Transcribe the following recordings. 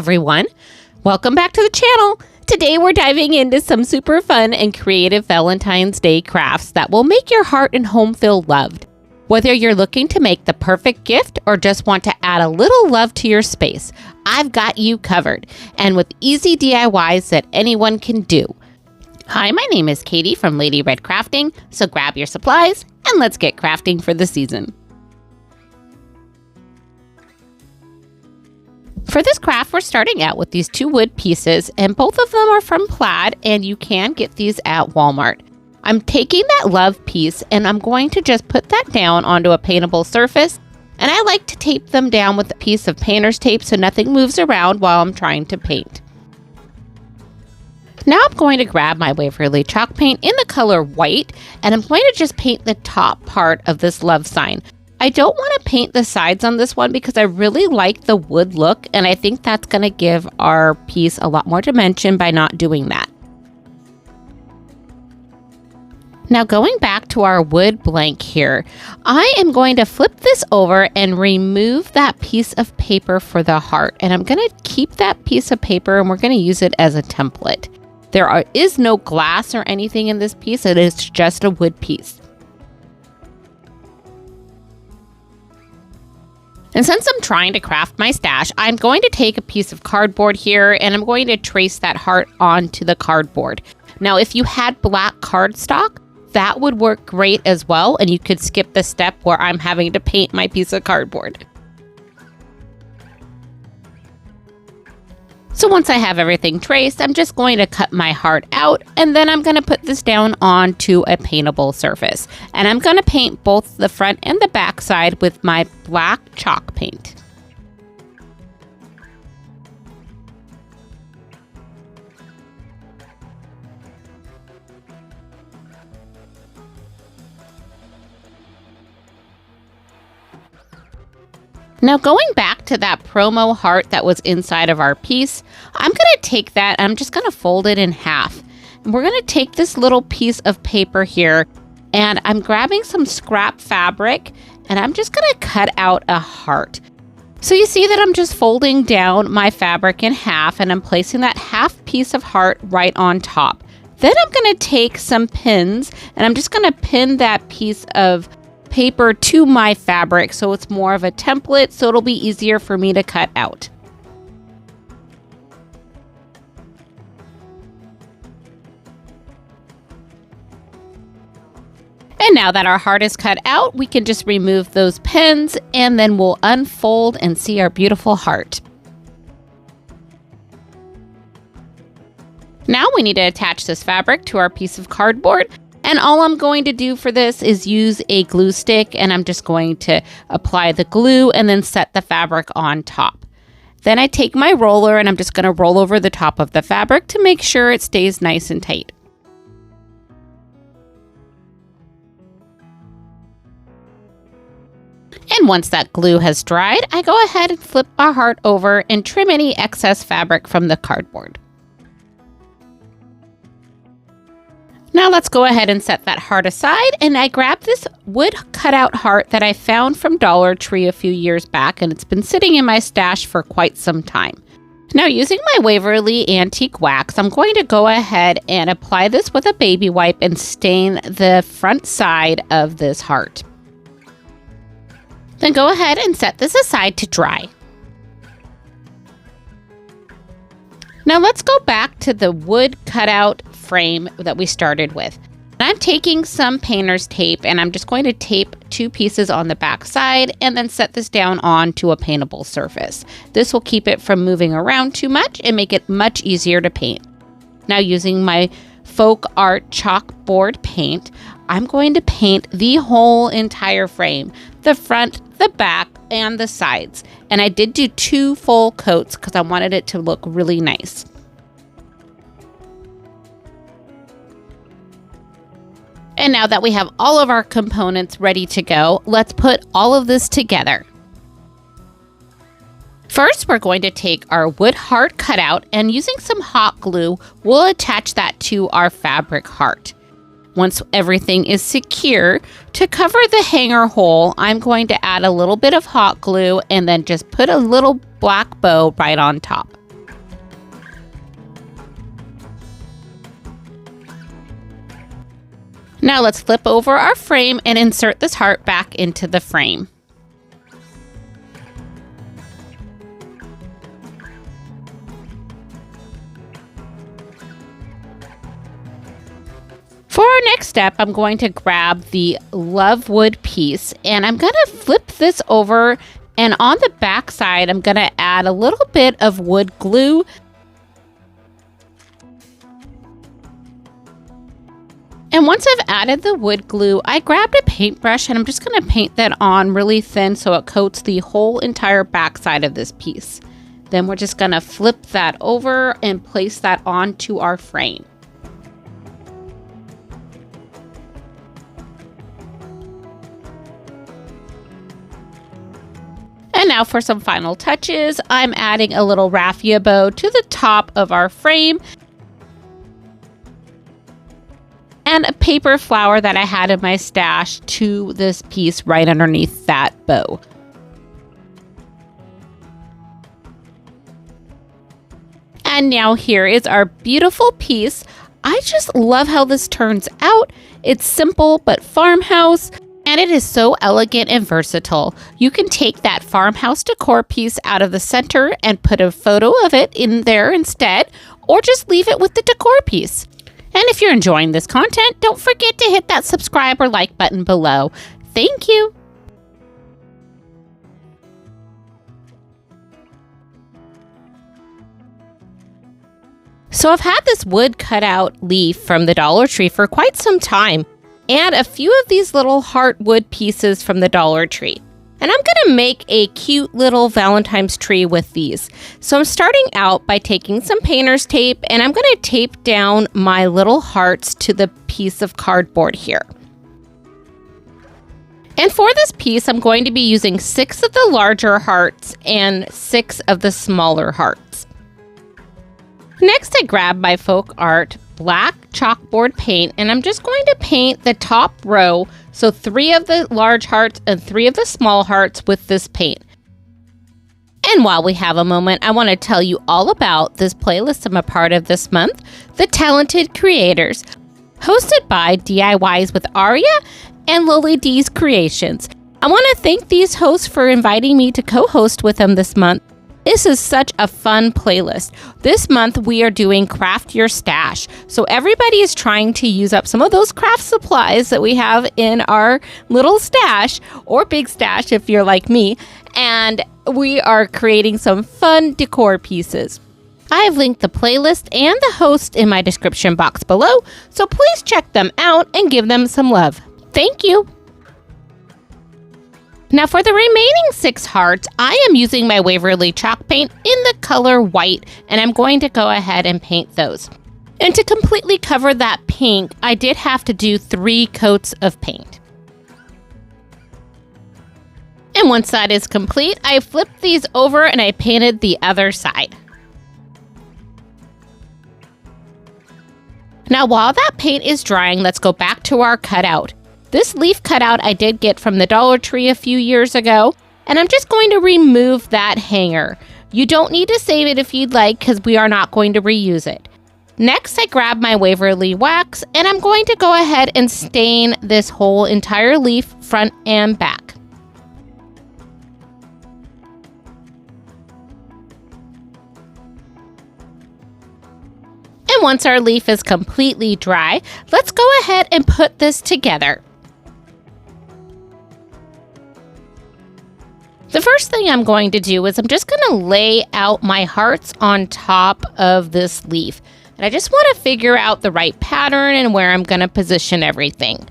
everyone! Welcome back to the channel! Today we're diving into some super fun and creative Valentine's Day crafts that will make your heart and home feel loved. Whether you're looking to make the perfect gift or just want to add a little love to your space, I've got you covered, and with easy DIYs that anyone can do. Hi, my name is Katie from Lady Red Crafting, so grab your supplies and let's get crafting for the season. For this craft, we're starting out with these two wood pieces, and both of them are from plaid, and you can get these at Walmart. I'm taking that love piece, and I'm going to just put that down onto a paintable surface, and I like to tape them down with a piece of painter's tape so nothing moves around while I'm trying to paint. Now I'm going to grab my Waverly chalk paint in the color white, and I'm going to just paint the top part of this love sign. I don't want to paint the sides on this one because I really like the wood look, and I think that's going to give our piece a lot more dimension by not doing that. Now going back to our wood blank here, I am going to flip this over and remove that piece of paper for the heart, and I'm going to keep that piece of paper and we're going to use it as a template. There is no glass or anything in this piece, it is just a wood piece. And since I'm trying to craft my stash, I'm going to take a piece of cardboard here and I'm going to trace that heart onto the cardboard. Now, if you had black cardstock, that would work great as well, and you could skip the step where I'm having to paint my piece of cardboard. So once I have everything traced, I'm just going to cut my heart out, and then I'm going to put this down onto a paintable surface. And I'm going to paint both the front and the back side with my black chalk paint. Now going back to that promo heart that was inside of our piece, I'm going to take that and I'm just going to fold it in half. And we're going to take this little piece of paper here and I'm grabbing some scrap fabric and I'm just going to cut out a heart. So you see that I'm just folding down my fabric in half and I'm placing that half piece of heart right on top. Then I'm going to take some pins and I'm just going to pin that piece of paper to my fabric so it's more of a template, so it'll be easier for me to cut out. And now that our heart is cut out, we can just remove those pins and then we'll unfold and see our beautiful heart. Now we need to attach this fabric to our piece of cardboard. And all I'm going to do for this is use a glue stick, and I'm just going to apply the glue and then set the fabric on top. Then I take my roller and I'm just going to roll over the top of the fabric to make sure it stays nice and tight. And once that glue has dried, I go ahead and flip our heart over and trim any excess fabric from the cardboard. Now let's go ahead and set that heart aside, and I grabbed this wood cutout heart that I found from Dollar Tree a few years back, and it's been sitting in my stash for quite some time. Now using my Waverly antique wax, I'm going to go ahead and apply this with a baby wipe and stain the front side of this heart. Then go ahead and set this aside to dry. Now let's go back to the wood cutout frame that we started with. I'm taking some painter's tape and I'm just going to tape two pieces on the back side and then set this down onto a paintable surface. This will keep it from moving around too much and make it much easier to paint. Now using my folk art chalkboard paint, I'm going to paint the whole entire frame, the front, the back, and the sides. And I did do 2 full coats because I wanted it to look really nice. And now that we have all of our components ready to go, let's put all of this together. First, we're going to take our wood heart cutout and using some hot glue, we'll attach that to our fabric heart. Once everything is secure, to cover the hanger hole, I'm going to add a little bit of hot glue and then just put a little black bow right on top. Now let's flip over our frame and insert this heart back into the frame. For our next step, I'm going to grab the love wood piece and I'm going to flip this over, and on the back side, I'm going to add a little bit of wood glue. And once I've added the wood glue, I grabbed a paintbrush and I'm just going to paint that on really thin so it coats the whole entire back side of this piece. Then we're just going to flip that over and place that onto our frame. And now for some final touches, I'm adding a little raffia bow to the top of our frame and a paper flower that I had in my stash to this piece right underneath that bow. And now here is our beautiful piece. I just love how this turns out. It's simple but farmhouse. And it is so elegant and versatile. You can take that farmhouse decor piece out of the center and put a photo of it in there instead, or just leave it with the decor piece. And if you're enjoying this content, don't forget to hit that subscribe or like button below. Thank you. So I've had this wood cutout leaf from the Dollar Tree for quite some time, and a few of these little heart wood pieces from the Dollar Tree. And I'm going to make a cute little Valentine's tree with these. So I'm starting out by taking some painter's tape, and I'm going to tape down my little hearts to the piece of cardboard here. And for this piece, I'm going to be using 6 of the larger hearts and 6 of the smaller hearts. Next, I grab my folk art black chalkboard paint, and I'm just going to paint the top row, so 3 of the large hearts and 3 of the small hearts with this paint. And while we have a moment, I want to tell you all about this playlist I'm a part of this month, The Talented Creators, hosted by DIYs with Aria and Lily D's Creations. I want to thank these hosts for inviting me to co-host with them this month. This is such a fun playlist. This month we are doing Craft Your Stash. So everybody is trying to use up some of those craft supplies that we have in our little stash, or big stash if you're like me, and we are creating some fun decor pieces. I have linked the playlist and the host in my description box below, so please check them out and give them some love. Thank you. Now for the remaining 6 hearts, I am using my Waverly chalk paint in the color white, and I'm going to go ahead and paint those. And to completely cover that pink, I did have to do 3 coats of paint. And once that is complete, I flipped these over and I painted the other side. Now while that paint is drying, let's go back to our cutout. This leaf cutout I did get from the Dollar Tree a few years ago, and I'm just going to remove that hanger. You don't need to save it if you'd like, because we are not going to reuse it. Next, I grab my Waverly wax, and I'm going to go ahead and stain this whole entire leaf, front and back. And once our leaf is completely dry, let's go ahead and put this together. The first thing I'm going to do is I'm just going to lay out my hearts on top of this leaf. And I just want to figure out the right pattern and where I'm going to position everything.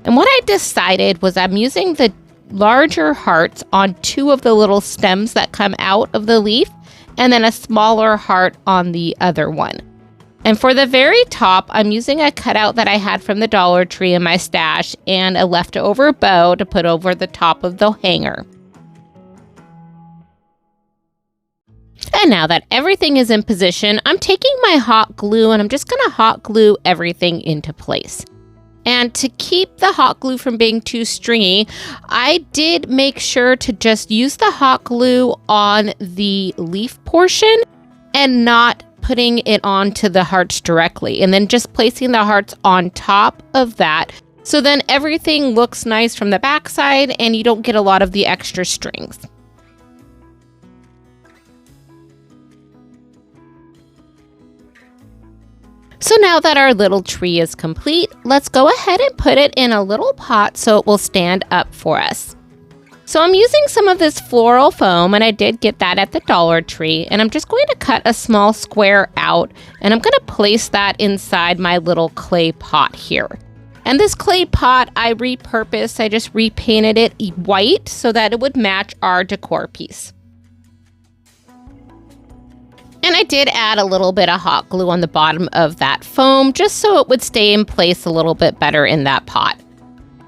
And what I decided was I'm using the larger hearts on 2 of the little stems that come out of the leaf, and then a smaller heart on the other one. And for the very top, I'm using a cutout that I had from the Dollar Tree in my stash and a leftover bow to put over the top of the hanger. And now that everything is in position, I'm taking my hot glue and I'm just going to hot glue everything into place. And to keep the hot glue from being too stringy, I did make sure to just use the hot glue on the leaf portion and not putting it onto the hearts directly, and then just placing the hearts on top of that So then everything looks nice from the back side and you don't get a lot of the extra strings. So now that our little tree is complete, let's go ahead and put it in a little pot so it will stand up for us. So I'm using some of this floral foam, and I did get that at the Dollar Tree, and I'm just going to cut a small square out, and I'm going to place that inside my little clay pot here. And this clay pot I repurposed, I just repainted it white so that it would match our decor piece. And I did add a little bit of hot glue on the bottom of that foam just so it would stay in place a little bit better in that pot.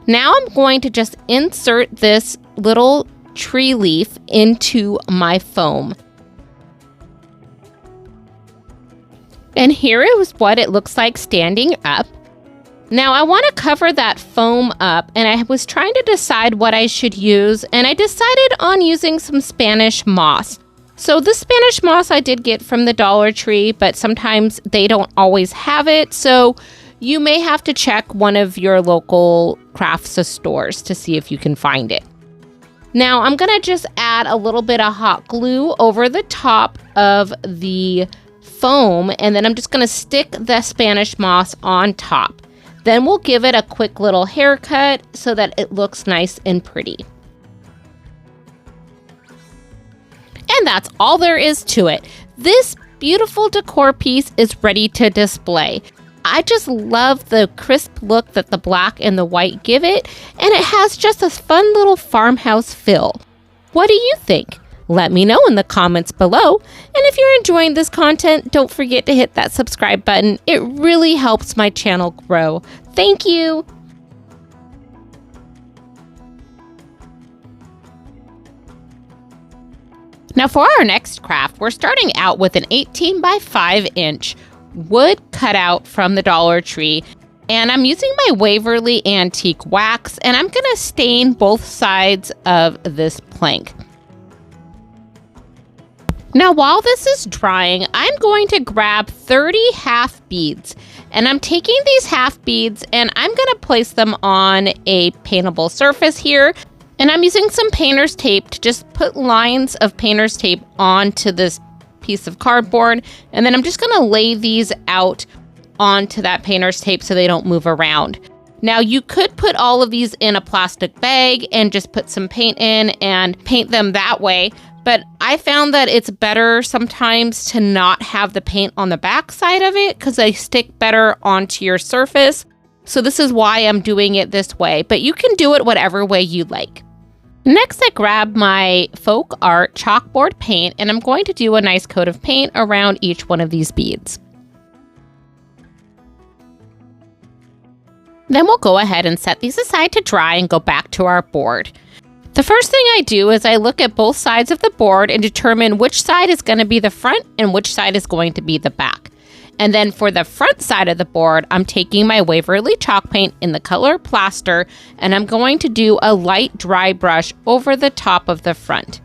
Now I'm going to just insert this little tree leaf into my foam. And here is what it looks like standing up. Now I want to cover that foam up, and I was trying to decide what I should use, and I decided on using some Spanish moss. So this Spanish moss I did get from the Dollar Tree, but sometimes they don't always have it. So you may have to check one of your local crafts stores to see if you can find it. Now I'm going to just add a little bit of hot glue over the top of the foam, and then I'm just going to stick the Spanish moss on top. Then we'll give it a quick little haircut so that it looks nice and pretty. And that's all there is to it. This beautiful decor piece is ready to display. I just love the crisp look that the black and the white give it, and it has just a fun little farmhouse feel. What do you think? Let me know in the comments below. And if you're enjoying this content, don't forget to hit that subscribe button. It really helps my channel grow. Thank you. Now for our next craft, we're starting out with an 18 by 5 inch wood cutout from the Dollar Tree. And I'm using my Waverly Antique Wax, and I'm going to stain both sides of this plank. Now while this is drying, I'm going to grab 30 half beads. And I'm taking these half beads and I'm going to place them on a paintable surface here. And I'm using some painter's tape to just put lines of painter's tape onto this piece of cardboard. And then I'm just going to lay these out onto that painter's tape so they don't move around. Now you could put all of these in a plastic bag and just put some paint in and paint them that way. But I found that it's better sometimes to not have the paint on the back side of it because they stick better onto your surface. So this is why I'm doing it this way, but you can do it whatever way you like. Next, I grab my folk art chalkboard paint, and I'm going to do a nice coat of paint around each one of these beads. Then we'll go ahead and set these aside to dry and go back to our board. The first thing I do is I look at both sides of the board and determine which side is going to be the front and which side is going to be the back. And then for the front side of the board, I'm taking my Waverly chalk paint in the color Plaster, and I'm going to do a light dry brush over the top of the front.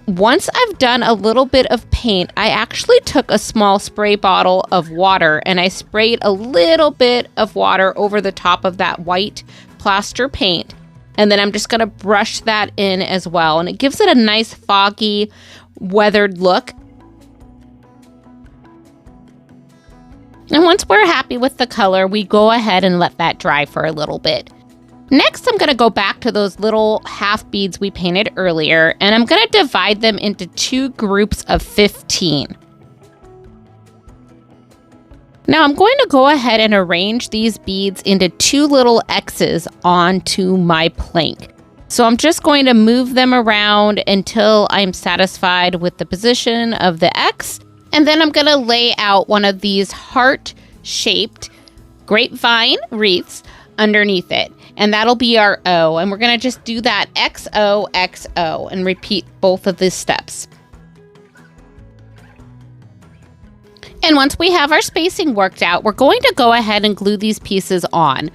Once I've done a little bit of paint, I actually took a small spray bottle of water and I sprayed a little bit of water over the top of that white plaster paint. And then I'm just going to brush that in as well. And it gives it a nice foggy, weathered look. And once we're happy with the color, we go ahead and let that dry for a little bit. Next, I'm going to go back to those little half beads we painted earlier, and I'm going to divide them into 2 groups of 15. Now I'm going to go ahead and arrange these beads into 2 little X's onto my plank. So I'm just going to move them around until I'm satisfied with the position of the X. And then I'm going to lay out one of these heart-shaped grapevine wreaths underneath it. And that'll be our O. And we're going to just do that XOXO and repeat both of these steps. And once we have our spacing worked out, we're going to go ahead and glue these pieces on.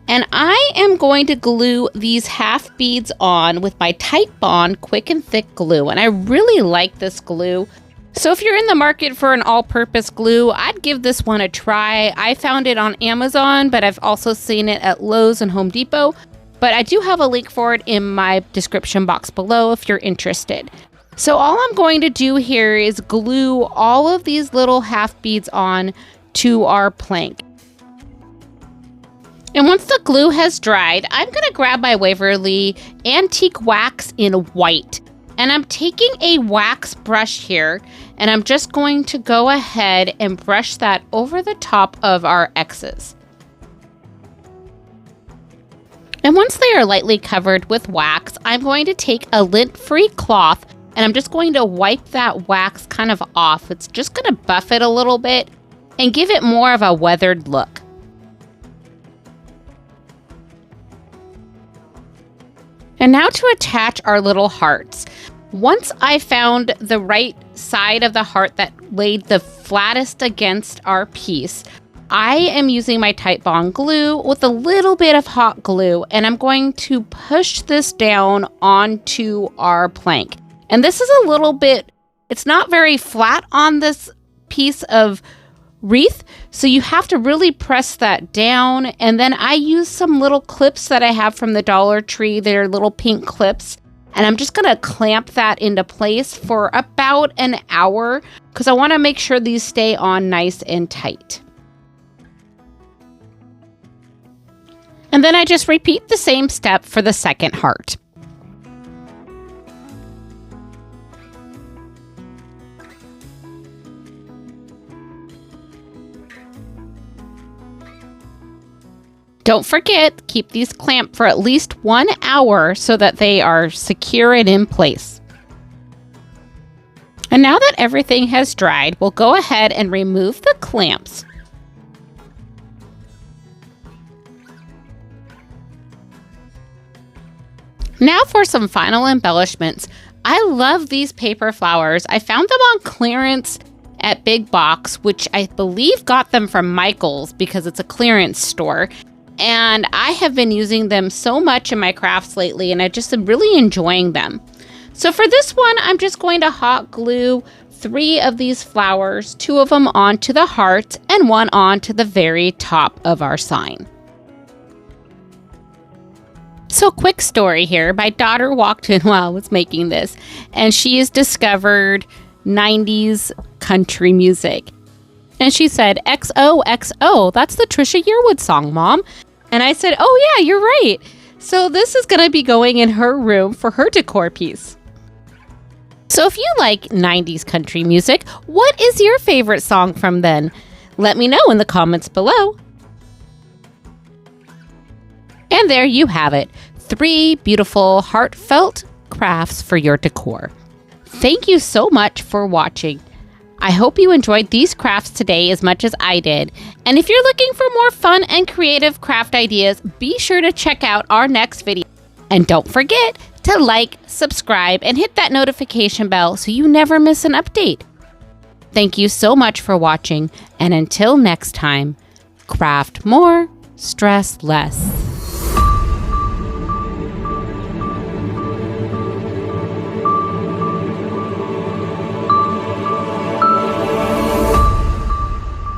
And I am going to glue these half beads on with my Tight Bond Quick and Thick glue. And I really like this glue. So if you're in the market for an all-purpose glue, I'd give this one a try. I found it on Amazon, but I've also seen it at Lowe's and Home Depot. But I do have a link for it in my description box below if you're interested. So all I'm going to do here is glue all of these little half beads on to our plank. And once the glue has dried, I'm going to grab my Waverly Antique Wax in white. And I'm taking a wax brush here, and I'm just going to go ahead and brush that over the top of our X's. And once they are lightly covered with wax, I'm going to take a lint-free cloth, and I'm just going to wipe that wax kind of off. It's just going to buff it a little bit and give it more of a weathered look. And now to attach our little hearts. Once I found the right side of the heart that laid the flattest against our piece, I am using my Titebond glue with a little bit of hot glue, and I'm going to push this down onto our plank. And this is a little bit, it's not very flat on this piece of wreath, so you have to really press that down. And then I use some little clips that I have from the Dollar Tree. They're little pink clips, and I'm just going to clamp that into place for about an hour because I want to make sure these stay on nice and tight. And then I just repeat the same step for the second heart. Don't forget, keep these clamped for at least 1 hour so that they are secure and in place. And now that everything has dried, we'll go ahead and remove the clamps. Now for some final embellishments. I love these paper flowers. I found them on clearance at Big Box, which I believe got them from Michael's because it's a clearance store. And I have been using them so much in my crafts lately, and I just am really enjoying them. So for this one, I'm just going to hot glue 3 of these flowers, 2 of them onto the heart and 1 onto the very top of our sign. So quick story here. My daughter walked in while I was making this, and she has discovered 90s country music. And she said, XOXO, that's the Trisha Yearwood song, Mom. And I said, oh yeah, you're right. So this is going to be going in her room for her decor piece. So if you like 90s country music, what is your favorite song from then? Let me know in the comments below. And there you have it. 3 beautiful, heartfelt crafts for your decor. Thank you so much for watching. I hope you enjoyed these crafts today as much as I did. And if you're looking for more fun and creative craft ideas, be sure to check out our next video. And don't forget to like, subscribe, and hit that notification bell so you never miss an update. Thank you so much for watching, and until next time, craft more, stress less.